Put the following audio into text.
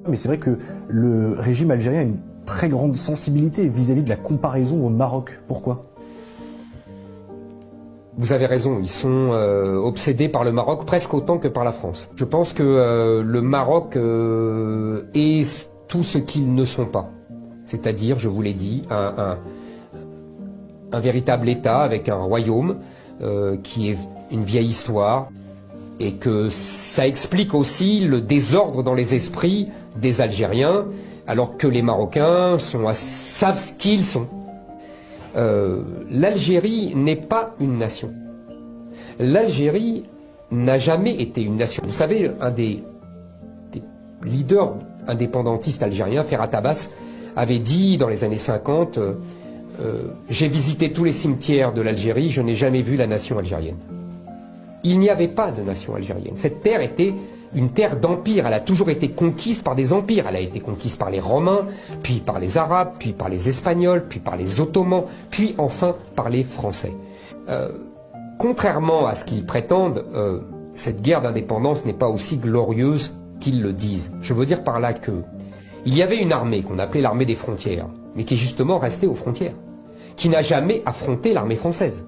Mais c'est vrai que le régime algérien a une très grande sensibilité vis-à-vis de la comparaison au Maroc. Pourquoi ? Vous avez raison, ils sont obsédés par le Maroc presque autant que par la France. Je pense que le Maroc est tout ce qu'ils ne sont pas. C'est-à-dire, je vous l'ai dit, un véritable État avec un royaume qui est une vieille histoire, et que ça explique aussi le désordre dans les esprits des Algériens, alors que les Marocains savent ce qu'ils sont. L'Algérie n'est pas une nation. L'Algérie n'a jamais été une nation. Vous savez, un des leaders indépendantistes algériens, Ferhat Abbas, avait dit dans les années 50 j'ai visité tous les cimetières de l'Algérie, je n'ai jamais vu la nation algérienne. Il n'y avait pas de nation algérienne. Cette terre était une terre d'empire. Elle a toujours été conquise par des empires. Elle a été conquise par les Romains, puis par les Arabes, puis par les Espagnols, puis par les Ottomans, puis enfin par les Français. Contrairement à ce qu'ils prétendent, cette guerre d'indépendance n'est pas aussi glorieuse qu'ils le disent. Je veux dire par là que il y avait une armée qu'on appelait l'armée des frontières, mais qui est justement restée aux frontières, qui n'a jamais affronté l'armée française.